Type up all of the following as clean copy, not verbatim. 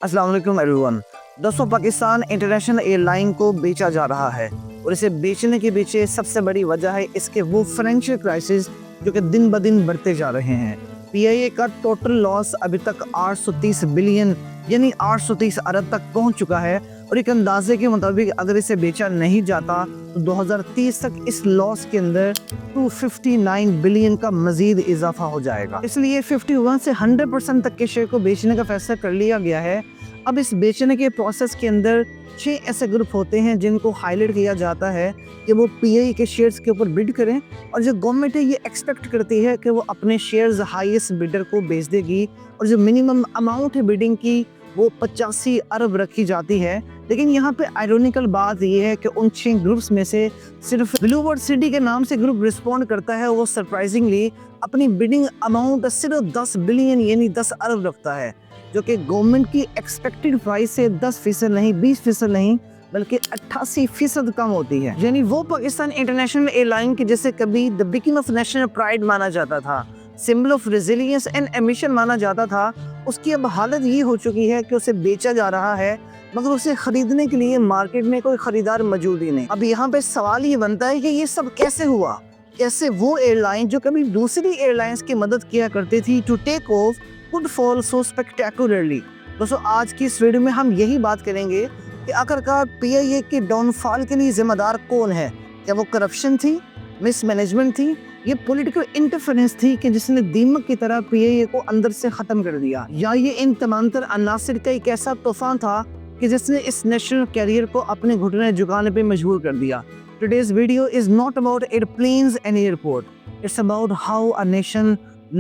अस्सलाम वालेकुम एवरीवन। दोस्तों, पाकिस्तान इंटरनेशनल एयरलाइन को बेचा जा रहा है और इसे बेचने के पीछे सबसे बड़ी वजह है इसके वो फाइनेंशियल क्राइसिस जो कि दिन ब दिन बढ़ते जा रहे हैं। पीआईए का टोटल लॉस अभी तक 830 बिलियन यानी 830 अरब तक पहुंच चुका है और एक अंदाजे के मुताबिक अगर इसे बेचा नहीं जाता तो 2030 तक इस लॉस के अंदर 259 बिलियन का मजीद इजाफा हो जाएगा। इसलिए 51 से 100% तक के शेयर को बेचने का फैसला कर लिया गया है। अब इस बेचने के प्रोसेस के अंदर 6 ऐसे ग्रुप होते हैं जिनको हाईलाइट किया जाता है कि वो पीआई के शेयर्स के ऊपर बिड करें, और जो गवर्नमेंट है ये एक्सपेक्ट करती है कि वो अपने शेयर्स हाईएस्ट बिडर को बेच देगी और जो मिनिमम अमाउंट है बिडिंग की वो 85 अरब रखी जाती है। लेकिन यहाँ पे आयरोनिकल बात ये है कि उन 6 ग्रुप्स में से सिर्फ ब्लूबर्ड सिटी के नाम से ग्रुप रिस्पॉन्ड करता है। वो सरप्राइजिंगली अपनी बिडिंग अमाउंट सिर्फ 10 बिलियन यानी 10 अरब रखता है, जो कि गवर्नमेंट की एक्सपेक्टेड प्राइस से 10% नहीं, 20% नहीं, बल्कि 88% कम होती है। यानी वो पाकिस्तान इंटरनेशनल एयरलाइन की जैसे कभी the beacon of national pride माना जाता था, symbol of resilience and ambition माना जाता था, उसकी अब हालत ये हो चुकी है कि उसे बेचा जा रहा है मगर उसे खरीदने के लिए मार्केट में कोई खरीदार मौजूद ही नहीं। अब यहाँ पे सवाल ये बनता है कि ये सब कैसे हुआ? कैसे वो एयरलाइन जो कभी दूसरी एयरलाइंस की मदद किया करती थी to take off could fall so spectacularly? दोस्तों, आज की इस वीडियो में हम यही बात करेंगे कि आखिरकार पीआईए के डाउनफॉल के लिए जिम्मेदार कौन है। क्या वो करप्शन थी, मिसमैनेजमेंट थी, ये पॉलिटिकल इंटरफेरेंस थी कि जिसने दीमक की तरह पीआईए को अंदर से खत्म कर दिया, या ये इन तमातर अनासिर का एक ऐसा तूफान था कि जिसने इस नेशनल कैरियर को अपने घुटने झुकाने पे मजबूर कर दिया? Today's video is not about airplanes and airport. It's about how a nation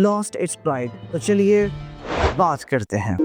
lost its pride. तो चलिए बात करते हैं।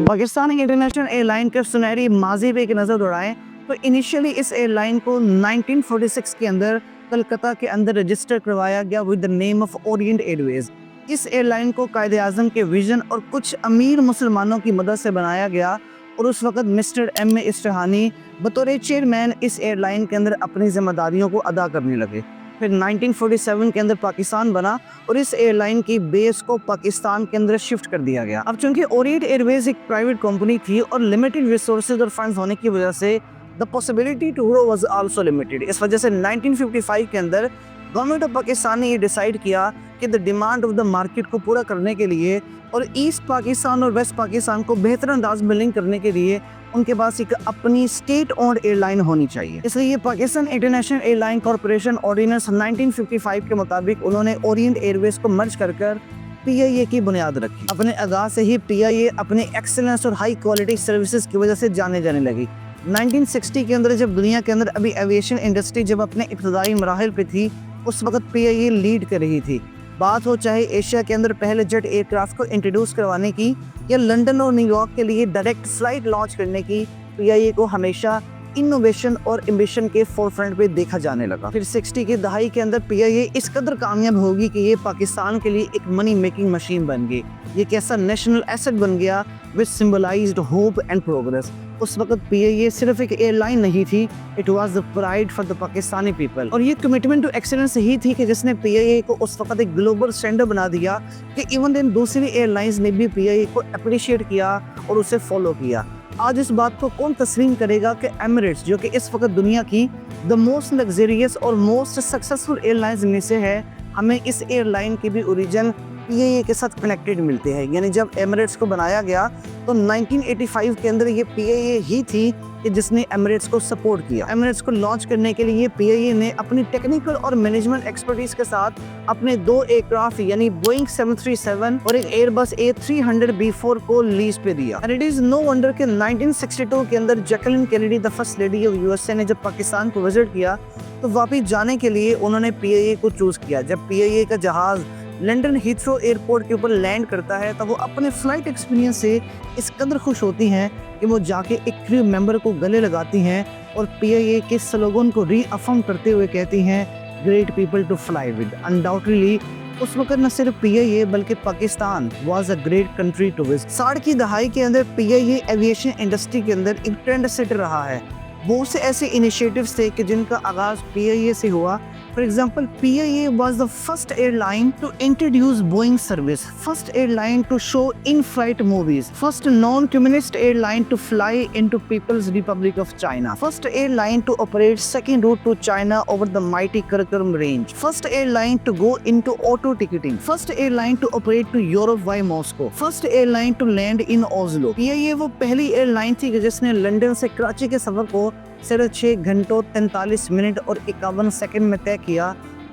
पाकिस्तान इंटरनेशनल एयरलाइन के सुनहरी माजी पे एक नज़र दौड़ाएं तो इनिशियली इस एयरलाइन को 1946 के अंदर कलकत्ता के अंदर रजिस्टर करवाया गया with the name of Orient Airways. इस एयरलाइन को कायदे आज़म के विजन और कुछ अमीर मुसलमानों की मदद से बनाया गया और उस वक़्त मिस्टर M.A. इस्तेहानी बतौर चेयरमैन इस एयरलाइन के अंदर अपनी जिम्मेदारियों को अदा करने लगे। फिर 1947 के अंदर पाकिस्तान बना और इस एयरलाइन की बेस को पाकिस्तान के अंदर शिफ्ट कर दिया गया। अब चूंकि ओरिएंट एयरवेज एक प्राइवेट कंपनी थी और लिमिटेड रिसोर्सेज और फंड्स होने की वजह से the possibility to grow was also limited. इस वजह से 1955 के अंदर गवर्नमेंट ऑफ पाकिस्तान ने ये डिसाइड किया कि the demand of the market को पूरा करने के लिए और ईस्ट पाकिस्तान और वेस्ट पाकिस्तान को बेहतर अंदाज में लिंक करने के लिए उनके पास एक अपनी स्टेट ओन्ड एयरलाइन होनी चाहिए। इसलिए Pakistan international airline corporation ordinance 1955 के मुताबिक उन्होंने ओरिएंट एयरवेज को मर्ज कर पीआईए की बुनियाद रखी। अपने आगाज से ही पीआईए अपने एक्सीलेंस और हाई क्वालिटी सर्विसेज की वजह से जाने जाने लगी। 1960 के अंदर जब दुनिया के अंदर अभी एविएशन इंडस्ट्री जब अपने इब्तदाई मराहिल पे थी, उस वक्त पीआईए लीड कर रही थी। बात हो चाहे एशिया के अंदर पहले जेट एयरक्राफ्ट को इंट्रोड्यूस करवाने की या लंदन और न्यूयॉर्क के लिए डायरेक्ट फ्लाइट लॉन्च करने की, पीआईए को हमेशा इनोवेशन और एम्बिशन के फोरफ्रंट पे देखा जाने लगा। फिर 60 की दहाई के अंदर पीआईए इस कदर कामयाब होगी कि ये पाकिस्तान के लिए एक मनी मेकिंग मशीन बन गई। ये कैसा नेशनल एसेट बन गया विच सिंबलाइज्ड होप एंड प्रोग्रेस। उस वक्त पीआईए सिर्फ एक एयरलाइन नहीं थी, it was the pride for the Pakistani people. और ये कमिटमेंट टू एक्सीलेंस ही थी कि जिसने पीआईए को उस वक्त एक ग्लोबल स्टैंडर्ड बना दिया कि इवन दिन दूसरी एयरलाइंस ने भी पीआईए को अप्रिशिएट किया और उसे फॉलो किया। आज इस बात को कौन तस्लीम करेगा कि एमिरेट्स, जो कि इस वक्त दुनिया की द मोस्ट लग्जरियस और मोस्ट सक्सेसफुल एयरलाइंस में से है, हमें इस एयरलाइन की भी ओरिजिन पीआईए के साथ कनेक्टेड मिलते हैं। यानी जब एमिरेट्स को बनाया गया तो 1985 के अंदर ये पीआईए ही थी कि जिसने एमिरेट्स को सपोर्ट किया। एमिरेट्स को लॉन्च करने के लिए पीआईए ने अपनी टेक्निकल और मैनेजमेंट एक्सपर्टीज के साथ अपने 2 एयरक्राफ्ट यानी बोइंग 737 और एक एयरबस A300 B4 को लीज पे दिया। And it is no wonder कि 1962 के अंदर Jacqueline Kennedy the first lady of USA ने जब पाकिस्तान को विजिट किया तो वापिस जाने के लिए उन्होंने पीआईए को चूज किया। जब पीआईए का जहाज लंदन हीथ्रो एयरपोर्ट के ऊपर लैंड करता है तो वो अपने फ्लाइट एक्सपीरियंस से इस कदर खुश होती हैं कि वो जाके एक क्रू मेंबर को गले लगाती हैं और पीआईए के स्लोगन को रीअफर्म करते हुए कहती हैं, great people to fly with. Undoubtedly उस वक्त न सिर्फ पीआईए बल्कि Pakistan was a great country to visit. 60 की दहाई के अंदर पीआईए एविएशन इंडस्ट्री के अंदर एक ट्रेंड सेट रहा है। बहुत से ऐसे इनिशिएटिव्स थे कि जिनका आगाज पीआईए से हुआ For example, PIA was the first airline to introduce Boeing service, first airline to show in-flight movies, first non-communist airline to fly into People's Republic of China, first airline to operate second route to China over the mighty Karakoram range, first airline to go into auto ticketing, first airline to operate to Europe via Moscow, first airline to land in Oslo. PIA वो पहली airline थी कि जिसने London से कराची के सफर को सिर्फ 6 घंटों 43 मिनट और 51 सेकंड में तय किया,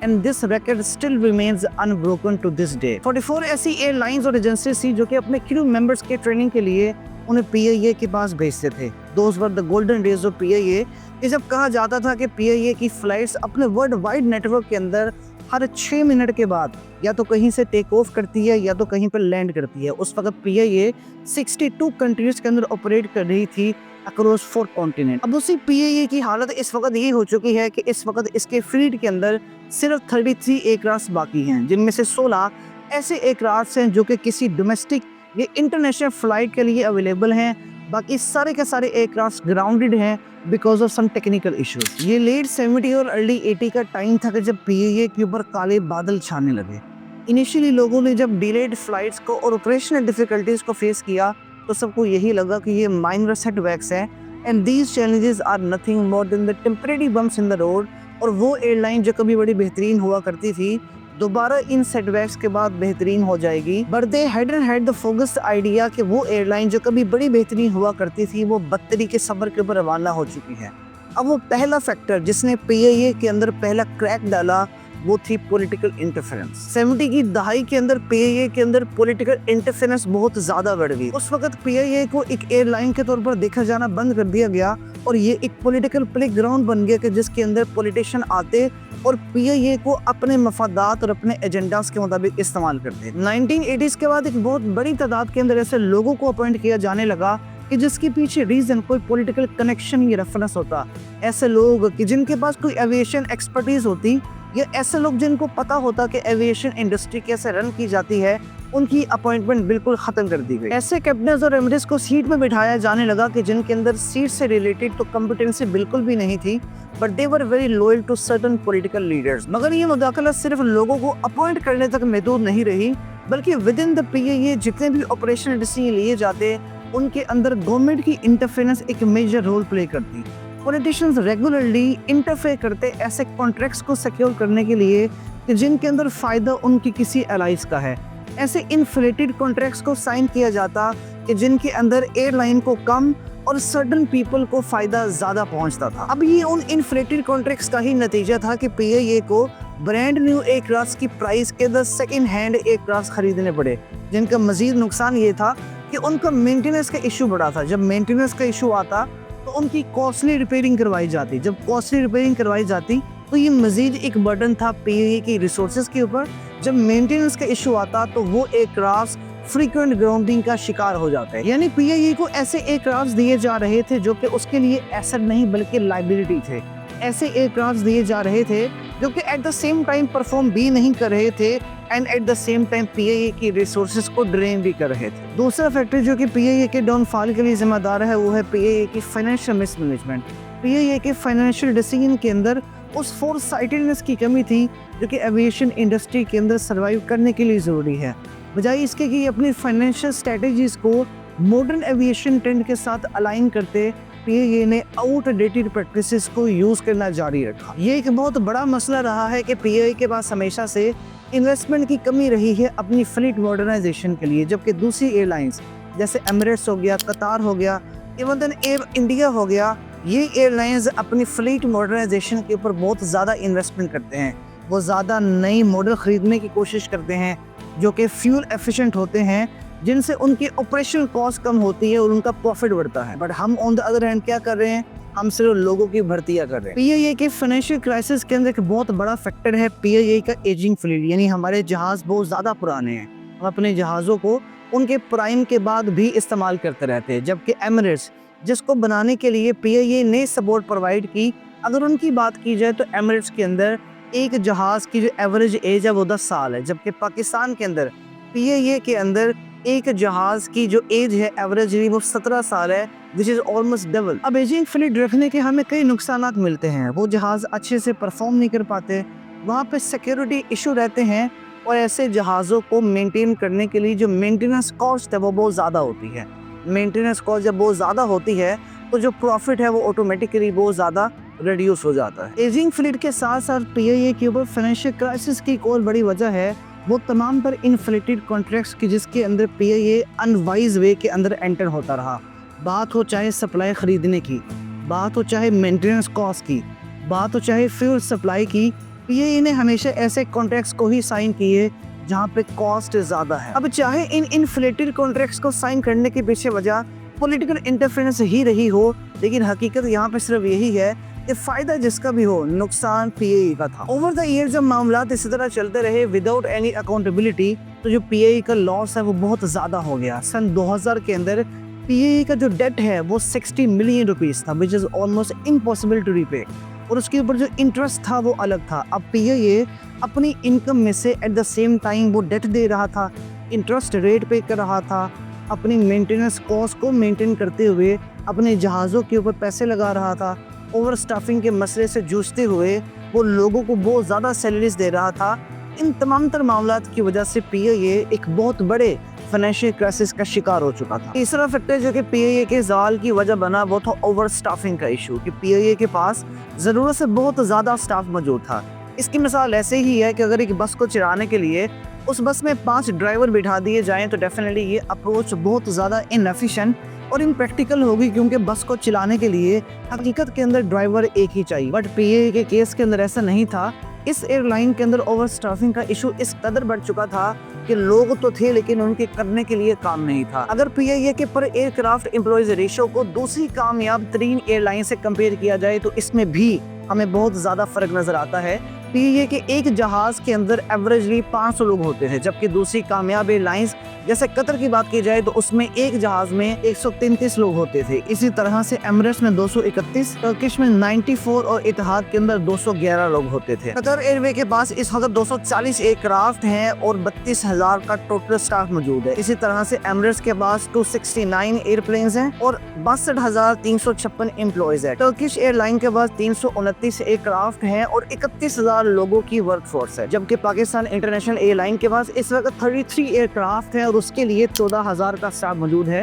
and this record still remains unbroken to this day. 44 ऐसी एयरलाइंस और एजेंसीज थी जो कि अपने क्रू मेंबर्स के ट्रेनिंग के लिए उन्हें PIA के पास भेजते थे. Those were the golden days of PIA. ये जब कहा जाता था कि PIA की फ्लाइट्स अपने वर्ल्ड वाइड नेटवर्क के अंदर हर 6 मिनट के बाद या तो कहीं से टेक ऑफ करती है या तो कहीं पर लैंड करती है. उस वक्त PIA 62 कंट्रीज के अंदर ऑपरेट कर रही थी अक्रॉस 4 कॉन्टिनेंट. अब उसी PIA की हालत इस वक्त ये हो चुकी है कि इस वक्त इसके फ्लीट के अंदर सिर्फ 33 एयरक्राफ्ट बाकी हैं, जिनमें से 16 ऐसे एयरक्राफ्ट हैं जो कि किसी डोमेस्टिक या इंटरनेशनल फ्लाइट के लिए अवेलेबल हैं. बाकी सारे के सारे एयरक्राफ्ट ग्राउंडेड हैं because of some technical issues. ये लेट 70 और अर्ली 80 का टाइम था कि जब PIA के ऊपर काले बादल छाने लगे. इनिशियली लोगों ने जब डिलेड फ्लाइट्स को और ऑपरेशनल डिफिकल्टीज को फेस किया तो सबको यही लगा कि ये माइनर सेटबैक्स हैं, and these challenges are nothing more than the temporary bumps in the road. और वो एयरलाइन जो कभी बड़ी बेहतरीन हुआ करती थी दोबारा इन सेटबैक्स के बाद बेहतरीन हो जाएगी. But they had the focused idea कि वो एयरलाइन जो कभी बड़ी बेहतरीन हुआ करती थी वो बदतरी के सफर के ऊपर रवाना हो चुकी है. अब वो पहला फैक्टर जिसने PIA के अंदर पहला क्रैक डाला वो थी पॉलिटिकल इंटरफेरेंस. 70 की दहाई के अंदर PIA के अंदर पॉलिटिकल इंटरफेरेंस बहुत ज्यादा बढ़ गई. उस वक्त PIA को एक एयरलाइन के तौर पर देखा जाना बंद कर दिया गया और ये एक पॉलिटिकल प्ले ग्राउंड बन गया कि जिसके अंदर पॉलिटिशियन आते और PIA को अपने मफादात और अपने एजेंडास के मुताबिक इस्तेमाल करते. 1980s के बाद एक बहुत बड़ी तादाद के अंदर ऐसे लोगों को अपॉइंट किया जाने लगा कि जिसके पीछे रीजन कोई पॉलिटिकल कनेक्शन या रेफरेंस होता. ऐसे लोग कि जिनके पास कोई एविएशन एक्सपर्टीज होती या ऐसे लोग जिनको पता होता कि एविएशन इंडस्ट्री कैसे रन की जाती है, उनकी अपॉइंटमेंट बिल्कुल खत्म कर दी गई. ऐसे कैप्टन्स और एमडीज को सीट में बिठाया जाने लगा कि जिनके अंदर सीट से रिलेटेड तो कॉम्पिटेंसी बिल्कुल भी नहीं थी, but they were very loyal to certain political leaders. मगर ये मुदाखलत सिर्फ लोगों को अपॉइंट करने तक महदूद नहीं रही, बल्कि विद इन द PIA जितने भी ऑपरेशनल डिसीजन लिए जाते उनके अंदर गवर्नमेंट की इंटरफेरेंस एक मेजर रोल प्ले करती. पॉलिटिशियंस रेगुलरली इंटरफेयर करते ऐसे कॉन्ट्रैक्ट्स को सिक्योर करने के लिए कि जिनके अंदर फ़ायदा उनकी किसी एलाइज का है. ऐसे इन्फ्लेटेड कॉन्ट्रैक्ट्स को साइन किया जाता कि जिनके अंदर एयरलाइन को कम और सर्टन पीपल को फ़ायदा ज़्यादा पहुंचता था. अब ये उन इन्फ्लेटेड कॉन्ट्रैक्ट्स का ही नतीजा था कि PIA को ब्रांड न्यू एयरक्राफ्ट की प्राइस के 10 सेकेंड हैंड एयरक्राफ्ट खरीदने पड़े, जिनका मजीद नुकसान ये था कि उनका मेंटेनेंस का इशू बड़ा था. जब मेंटेनेंस का इशू आता तो उनकी कॉस्टली रिपेयरिंग करवाई जाती. जब कॉस्टली रिपेयरिंग करवाई जाती तो ये मजीद एक बर्डन था PIA की रिसोर्सेज के ऊपर. जब मेंटेनेंस का इशू आता तो वो एयरक्राफ्ट फ्रीक्वेंट ग्राउंडिंग का शिकार हो जाते हैं. यानी PIA को ऐसे एयरक्राफ्ट दिए जा रहे थे जो कि उसके लिए एसेट नहीं बल्कि लायबिलिटी थे. ऐसे एयरक्राफ्ट दिए जा रहे थे जो कि at the same time perform भी नहीं कर रहे थे and at the same time PIA की रिसोर्सेज को ड्रेन भी कर रहे थे. दूसरा फैक्टर जो कि PIA के डाउनफॉल के लिए जिम्मेदार है वो है PIA की फाइनेंशियल मिसमैनेजमेंट. PIA के फाइनेंशियल डिसीजन के अंदर उस फोरसाइटेडनेस की कमी थी जो कि एविएशन इंडस्ट्री के अंदर सर्वाइव करने के लिए ज़रूरी है. बजाय इसके कि अपनी फाइनेंशियल स्ट्रेटजीज को मॉडर्न एविएशन ट्रेंड के साथ अलाइन करते PIA ने आउटडेटेड प्रैक्टिसेस को यूज़ करना जारी रखा. ये एक बहुत बड़ा मसला रहा है कि PIA के पास हमेशा से इन्वेस्टमेंट की कमी रही है अपनी फ्लीट मॉडर्नाइजेशन के लिए, जबकि दूसरी एयरलाइंस जैसे एमिरेट्स हो गया, कतार हो गया, इवन देन एयर इंडिया हो गया, ये एयरलाइंस अपनी फ्लीट मॉडर्नाइजेशन के ऊपर बहुत ज़्यादा इन्वेस्टमेंट करते हैं. वो ज़्यादा नई मॉडल ख़रीदने की कोशिश करते हैं जो कि फ्यूल एफिशिएंट होते हैं, जिनसे उनकी ऑपरेशनल कॉस्ट कम होती है और उनका प्रॉफिट बढ़ता है. बट हम ऑन द अदर हैंड क्या कर रहे हैं, हम सिर्फ लोगों की भर्तियाँ कर रहे हैं. PIA के फाइनेंशियल क्राइसिस के अंदर एक बहुत बड़ा फैक्टर है PIA का एजिंग फ्लीट. यानी हमारे जहाज़ बहुत ज़्यादा पुराने हैं, हम अपने जहाज़ों को उनके प्राइम के बाद भी इस्तेमाल करते रहते हैं, जबकि एमिरेट्स जिसको बनाने के लिए PIA ने सपोर्ट प्रोवाइड की, अगर उनकी बात की जाए तो एमिरेट्स के अंदर एक जहाज़ की जो एवरेज एज है वो 10 साल है, जबकि पाकिस्तान के अंदर PIA के अंदर एक जहाज़ की जो एज है एवरेजली वो 17 साल है, विच इज़ ऑलमोस्ट डबल. अब एजिंग फ्लीट रखने के हमें कई नुकसानात मिलते हैं. वो जहाज़ अच्छे से परफॉर्म नहीं कर पाते, वहाँ पे सिक्योरिटी इशू रहते हैं और ऐसे जहाज़ों को मेंटेन करने के लिए जो मेंटेनेंस कॉस्ट है वो बहुत ज़्यादा होती है। मेंटेनेंस कॉस्ट जब बहुत ज़्यादा होती है तो जो प्रॉफिट है वो ऑटोमेटिकली बहुत ज़्यादा रिड्यूस हो जाता है। एजिंग फ्लीट के साथ साथ पीआईए के ऊपर फाइनेंशियल क्राइसिस की एक और बड़ी वजह है वो तमाम पर इन्फ्लेटेड कॉन्ट्रैक्ट्स की, जिसके अंदर पीआईए अनवाइज वे के अंदर एंटर होता रहा। बात हो चाहे सप्लाई ख़रीदने की, बात हो चाहे मेंटेनेंस कॉस्ट की, बात हो चाहे फ्यूल सप्लाई की, पीआईए ने हमेशा ऐसे कॉन्ट्रैक्ट्स को ही साइन किए जहाँ पे कॉस्ट ज़्यादा है। अब चाहे इन इन्फ्लेटेड कॉन्ट्रैक्ट्स को साइन करने के पीछे वजह पॉलिटिकल इंटरफेरेंस ही रही हो, लेकिन हकीकत यहाँ पे सिर्फ यही है कि फ़ायदा जिसका भी हो, नुकसान पीआईए का था। ओवर द ईयर जब मामला इसी तरह चलते रहे विदाउट एनी अकाउंटेबिलिटी, तो जो पीआईए का लॉस है वो बहुत ज़्यादा हो गया। सन 2000 के अंदर पीआईए का जो डेट है वो 60 मिलियन रुपीज़ था, which is almost impossible to repay, और उसके ऊपर जो इंटरेस्ट था वो अलग था। अब पीआईए अपनी इनकम में से एट द सेम टाइम वो डेट दे रहा था, इंटरेस्ट रेट पे कर रहा था, अपनी मेंटेनेंस कॉस्ट को मेंटेन करते हुए अपने जहाज़ों के ऊपर पैसे लगा रहा था, ओवर स्टाफिंग के मसले से जूझते हुए वो लोगों को बहुत ज़्यादा सैलरीज दे रहा था। इन तमाम तर मामलात की वजह से पीआईए एक बहुत बड़े फाइनेंशियल क्राइसिस का शिकार हो चुका था। तीसरा फैक्टर जो कि पीआईए के ज़वाल की वजह बना वो था ओवर स्टाफिंग का इशू, कि पीआईए के पास ज़रूरत से बहुत ज़्यादा स्टाफ मौजूद था। इसकी मिसाल ऐसे ही है कि अगर एक बस को चलाने के लिए उस बस में 5 ड्राइवर बिठा दिए जाएं तो डेफिनेटली ये अप्रोच बहुत ज़्यादा इनएफिशिएंट और इम्प्रैक्टिकल होगी, क्योंकि बस को चलाने के लिए हकीकत के अंदर ड्राइवर एक ही चाहिए। बट पीआईए के केस के अंदर ऐसा नहीं था। इस एयरलाइन के अंदर ओवर स्टाफिंग का इशू इस कदर बढ़ चुका था कि लोग तो थे लेकिन उनके करने के लिए काम नहीं था। अगर पीआईए के पर एयरक्राफ्ट एम्प्लॉयज रेशो को दूसरी कामयाब तरीन एयरलाइन से कंपेयर किया जाए तो इसमें भी हमें बहुत ज़्यादा फर्क नज़र आता है। पीआईए के एक जहाज़ के अंदर एवरेजली 500 लोग होते थे, जबकि दूसरी कामयाब एयरलाइंस जैसे कतर की बात की जाए तो उसमें एक जहाज़ में 133 लोग होते थे। इसी तरह से एमिरेट्स में 231, टर्किश में 94 और इतिहाद के अंदर 211 लोग होते थे। कतर एयरवे के पास इस वक्त 240 एयरक्राफ्ट हैं और 32,000 का टोटल स्टाफ मौजूद है। इसी तरह से एमिरेट्स के पास 269 एयरप्लेन्स हैं और 62,356 एम्प्लॉयज है। टर्किश एयरलाइन के पास 329 एयरक्राफ्ट हैं और 31,000 लोगों की वर्कफोर्स है, जबकि पाकिस्तान इंटरनेशनल एयरलाइन के पास इस वक्त 33 एयरक्राफ्ट है और उसके लिए 14,000 का स्टाफ मौजूद है।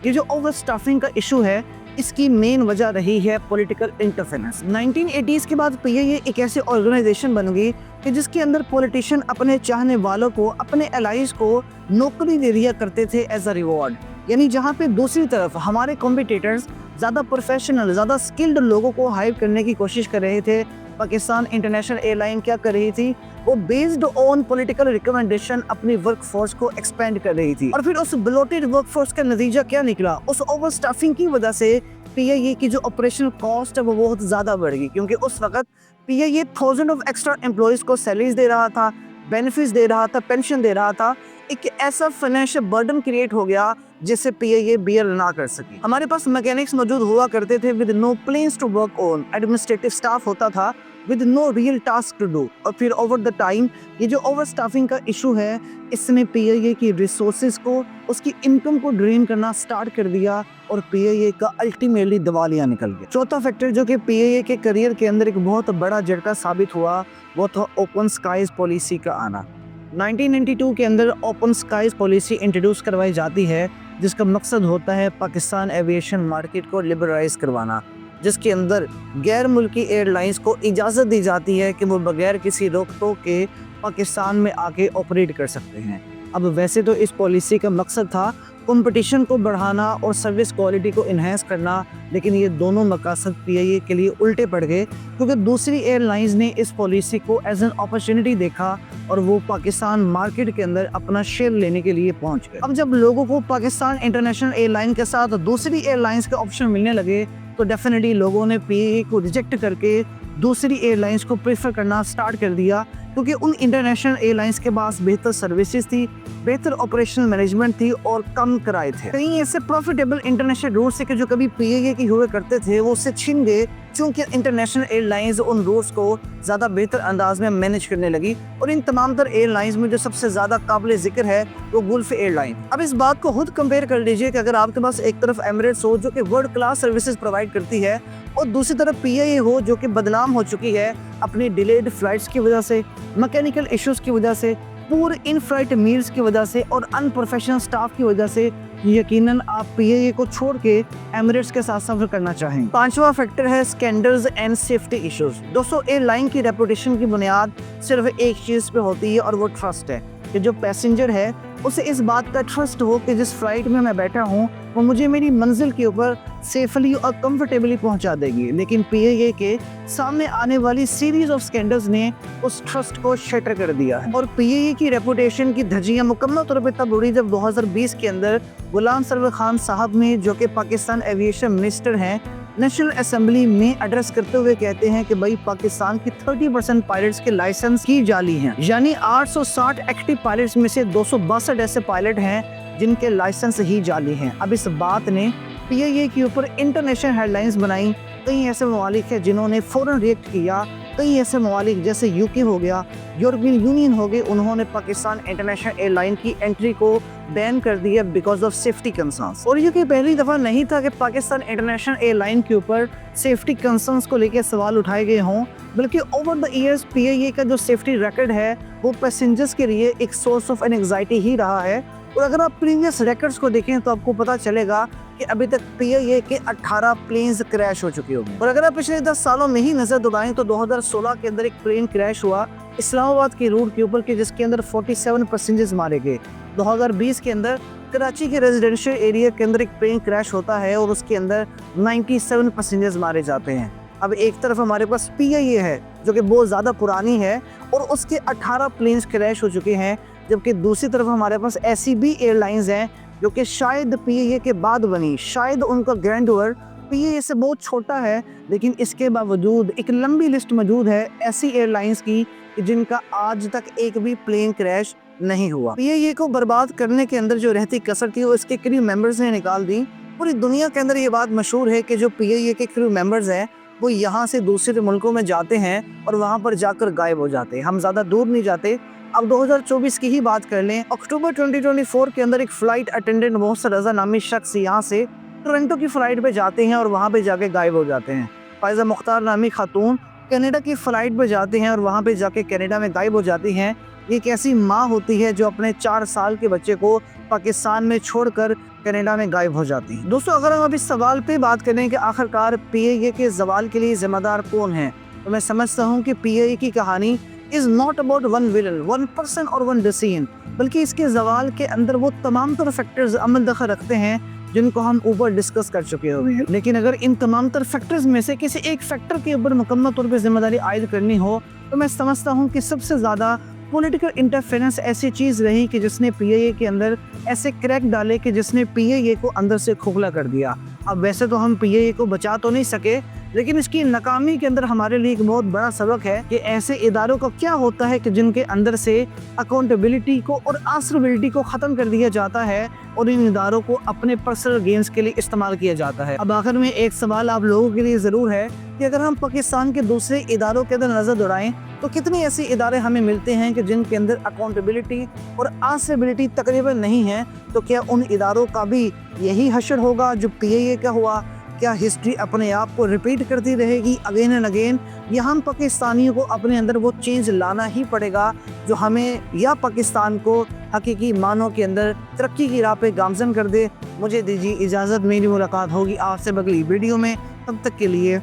ये जो ओवर स्टाफिंग का इशू है इसकी मेन वजह रही है पॉलिटिकल इंटरफेरेंस। 1980s के बाद पीआईए एक ऐसी ऑर्गेनाइजेशन बन गई कि जिसके अंदर पॉलिटिशियन अपने चाहने वालों को, अपने एलाइज को नौकरी दे दिया करते थे एज अ रिवॉर्ड। यानी जहाँ पे दूसरी तरफ हमारे कॉम्पिटिटर्स ज़्यादा प्रोफेशनल, ज़्यादा स्किल्ड लोगों को हायर करने की कोशिश कर रहे थे, पाकिस्तान इंटरनेशनल एयरलाइन क्या कर रही थी, वो बेस्ड ऑन पॉलिटिकल रिकमेंडेशन अपनी वर्कफोर्स को एक्सपेंड कर रही थी। और फिर उस ब्लोटेड वर्कफोर्स का नतीजा क्या निकला? उस ओवर स्टाफिंग की वजह से पीआईए की जो ऑपरेशनल कॉस्ट है वो बहुत ज़्यादा बढ़ गई, क्योंकि उस वक्त पीआईए 1000 ऑफ एक्स्ट्रा एम्प्लॉयज़ को सैलरीज दे रहा था, बेनिफिट्स दे रहा था, पेंशन दे रहा था। एक ऐसा फाइनेंशियल बर्डन क्रिएट हो गया जिससे पीआईए बियर ना कर सकी। हमारे पास मैकेनिक्स मौजूद हुआ करते थे with no plans to work on, administrative staff होता था with no real task to do. और फिर ओवर द टाइम ये जो ओवर स्टाफिंग का इशू है इसने पीआईए की रिसोर्सेज को, उसकी इनकम को ड्रेन करना स्टार्ट कर दिया और पीआईए का अल्टीमेटली दिवालिया निकल गया। चौथा फैक्टर जो कि पीआईए के करियर के अंदर एक बहुत बड़ा झटका साबित हुआ वो था ओपन स्काईज पॉलिसी का आना। 1992 के अंदर ओपन स्काईज पॉलिसी इंट्रोड्यूस करवाई जाती है, जिसका मकसद होता है पाकिस्तान एविएशन मार्केट को लिबरलाइज करवाना, जिसके अंदर गैर मुल्की एयरलाइंस को इजाज़त दी जाती है कि वो बगैर किसी रोक टोक के पाकिस्तान में आके ऑपरेट कर सकते हैं। अब वैसे तो इस पॉलिसी का मकसद था कंपटीशन को बढ़ाना और सर्विस क्वालिटी को इन्हेंस करना, लेकिन ये दोनों मकसद पीआईए के लिए उल्टे पड़ गए, क्योंकि दूसरी एयरलाइंस ने इस पॉलिसी को एज एन अपॉर्चुनिटी देखा और वो पाकिस्तान मार्केट के अंदर अपना शेयर लेने के लिए पहुंच गए। अब जब लोगों को पाकिस्तान इंटरनेशनल एयरलाइन के साथ दूसरी एयरलाइंस के ऑप्शन मिलने लगे तो डेफिनेटली लोगों ने पीआईए को रिजेक्ट करके दूसरी एयरलाइंस को प्रेफर करना स्टार्ट कर दिया, क्योंकि उन इंटरनेशनल एयरलाइंस के पास बेहतर सर्विसेज थी, बेहतर ऑपरेशनल मैनेजमेंट थी और कम किराए थे। कई ऐसे प्रॉफिटेबल इंटरनेशनल रूट से जो कभी पीआईए की हुआ करते थे वो उससे छिन गए چونکہ انٹرنیشنل ایئر لائنز ان روٹس کو زیادہ بہتر انداز میں مینج کرنے لگی، اور ان تمام تر ایئر لائنز میں جو سب سے زیادہ قابل ذکر ہے وہ گلف ایئر لائن۔ اب اس بات کو خود کمپیئر کر لیجئے کہ اگر آپ کے پاس ایک طرف ایمریٹس ہو جو کہ ورلڈ کلاس سروسز پرووائڈ کرتی ہے، اور دوسری طرف پی آئی اے ہو جو کہ بدنام ہو چکی ہے اپنی ڈیلیڈ فلائٹس کی وجہ سے، میکینیکل ایشوز کی وجہ سے، پور ان فلائٹ میلز کی وجہ سے اور ان پروفیشنل سٹاف کی وجہ سے، یقیناً آپ پی آئی اے کو چھوڑ کے ایمریٹس کے ساتھ سفر کرنا چاہیں۔ پانچواں فیکٹر ہے اسکینڈلز اینڈ سیفٹی ایشوز۔ دوستو، ایئر لائن کی ریپوٹیشن کی بنیاد صرف ایک چیز پہ ہوتی ہے اور وہ ٹرسٹ ہے، کہ جو پیسنجر ہے اسے اس بات کا ٹرسٹ ہو کہ جس فلائٹ میں میں بیٹھا ہوں وہ مجھے میری منزل کے اوپر سیفلی اور کمفرٹیبلی پہنچا دے گی۔ لیکن پی آئی اے کے سامنے آنے والی سیریز آف اسکینڈلز نے اس ٹرسٹ کو شیٹر کر دیا ہے، اور پی آئی اے کی ریپوٹیشن کی دھجیاں مکمل طور پہ تب اڑی جب 2020 کے اندر غلام سرور خان صاحب نے، جو کہ پاکستان ایویشن منسٹر ہیں، نیشنل اسمبلی میں ایڈریس کرتے ہوئے کہتے ہیں کہ بھائی پاکستان کی 30% پائلٹس کے لائسنس کی جعلی ہیں، یعنی 860 ایکٹیو پائلٹس میں سے 262 ایسے پائلٹ ہیں جن کے لائسنس ہی جعلی ہیں۔ اب اس بات نے پی آئی اے کے اوپر انٹرنیشنل ہیڈ لائنز بنائی۔ کئی ایسے ممالک ہیں جنہوں نے فوراً ریئیکٹ کیا، کئی ایسے ممالک جیسے یو کے ہو گیا، یورپین یونین ہو گئے، انہوں نے پاکستان انٹرنیشنل ایئر لائن کی انٹری کو بین کر دیا بیکاز آف سیفٹی کنسرنس۔ اور یہ کہ پہلی دفعہ نہیں تھا کہ پاکستان انٹرنیشنل ایئر لائن کے اوپر سیفٹی کنسرنس کو لے کے سوال اٹھائے گئے ہوں، بلکہ اوور دا ایئرز پی آئی اے کا جو سیفٹی ریکارڈ ہے وہ پیسنجرز کے لیے ایک سورس آف اینگزائٹی ہی رہا ہے۔ اور اگر آپ پریویس ریکارڈز کو دیکھیں تو آپ کو پتا چلے گا کہ ابھی تک پی آئی اے کے 18 پلینز کریش ہو چکی ہوگی۔ اور اگر آپ پچھلے 10 سالوں میں ہی نظر دوڑائیں تو 2016 کے اندر ایک پلین کریش ہوا اسلام آباد کی روٹ کے اوپر، جس کے اندر 47 پیسنجرز مارے گئے۔ 2020 کے اندر کراچی کے ریزیڈینشیل ایریا کے اندر ایک پلین کریش ہوتا ہے اور اس کے اندر 97 پیسنجرز مارے جاتے ہیں۔ اب ایک طرف ہمارے پاس پی آئی اے ہے جو کہ بہت زیادہ پرانی ہے اور اس کے 18 پلینز کریش ہو چکے ہیں، جبکہ دوسری طرف ہمارے پاس ایسی بھی ایئر لائنز ہیں جو کہ شاید پی آئی اے کے بعد بنی، شاید ان کا گرینڈور پی آئی اے سے بہت چھوٹا ہے، لیکن اس کے باوجود ایک لمبی لسٹ موجود ہے ایسی ایئر لائنز کی جن کا آج تک ایک بھی پلین کریش نہیں ہوا۔ پی آئی اے کو برباد کرنے کے اندر جو رہتی کسر تھی وہ اس کے کریو ممبرز نے نکال دی۔ پوری دنیا کے اندر یہ بات مشہور ہے کہ جو پی آئی اے کے کریو ممبرز ہیں وہ یہاں سے دوسرے ملکوں میں جاتے ہیں اور وہاں پر جا کر غائب ہو جاتے ہیں۔ ہم زیادہ دور نہیں جاتے، اب 2024 کی ہی بات کر لیں۔ اکتوبر 2024 کے اندر ایک فلائٹ اٹینڈنٹ محسن رضا نامی شخص یہاں سے ٹورنٹو کی فلائٹ پہ جاتے ہیں اور وہاں پہ جا کے غائب ہو جاتے ہیں۔ فائزہ مختار نامی خاتون کینیڈا کی فلائٹ پہ جاتے ہیں اور وہاں پہ جا کے کینیڈا میں غائب ہو جاتی ہیں۔ ایک ایسی ماں ہوتی ہے جو اپنے 4 سال کے بچے کو پاکستان میں چھوڑ کر کینیڈا میں غائب ہو جاتی ہے۔ دوستو، اگر ہم اب اس سوال پہ بات کریں کہ آخرکار پی آئی اے کے زوال کے لیے ذمہ دار کون ہیں، تو میں سمجھتا ہوں کہ پی آئی اے کی کہانی is not about one villain, one person or one decision، بلکہ اس کے زوال کے اندر وہ تمام تر فیکٹرز عمل دخل رکھتے ہیں جن کو ہم اوپر ڈسکس کر چکے ہوئے ہیں۔ لیکن اگر ان تمام تر فیکٹرز میں سے کسی ایک فیکٹر کے اوپر مکمل طور پہ ذمہ داری عائد کرنی ہو تو میں سمجھتا ہوں کہ سب سے زیادہ پولیٹیکل انٹرفیرنس ایسی چیز رہی کہ جس نے پی آئی اے کے اندر ایسے کریک ڈالے کہ جس نے پی آئی اے کو اندر سے کھوکھلا کر دیا۔ اب ویسے تو ہم پی آئی اے کو بچا تو نہیں سکے، لیکن اس کی ناکامی کے اندر ہمارے لیے ایک بہت بڑا سبق ہے کہ ایسے اداروں کا کیا ہوتا ہے کہ جن کے اندر سے اکاؤنٹیبلٹی کو اور آنسربلٹی کو ختم کر دیا جاتا ہے اور ان اداروں کو اپنے پرسنل گینز کے لیے استعمال کیا جاتا ہے۔ اب آخر میں ایک سوال آپ لوگوں کے لیے ضرور ہے کہ اگر ہم پاکستان کے دوسرے اداروں کے اندر نظر دوڑائیں تو کتنے ایسے ادارے ہمیں ملتے ہیں کہ جن کے اندر اکاؤنٹیبلٹی اور آنسربلٹی تقریباً نہیں ہے، تو کیا ان اداروں کا بھی یہی حشر ہوگا جو پی آئی اے کا ہوا؟ کیا ہسٹری اپنے آپ کو ریپیٹ کرتی رہے گی اگین اینڈ اگین، یا ہم پاکستانیوں کو اپنے اندر وہ چینج لانا ہی پڑے گا جو ہمیں یا پاکستان کو حقیقی معنوں کے اندر ترقی کی راہ پہ گامزن کر دے؟ مجھے دیجیے اجازت، میری ملاقات ہوگی آپ سے اگلی ویڈیو میں، تب تک کے لیے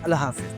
اللہ حافظ۔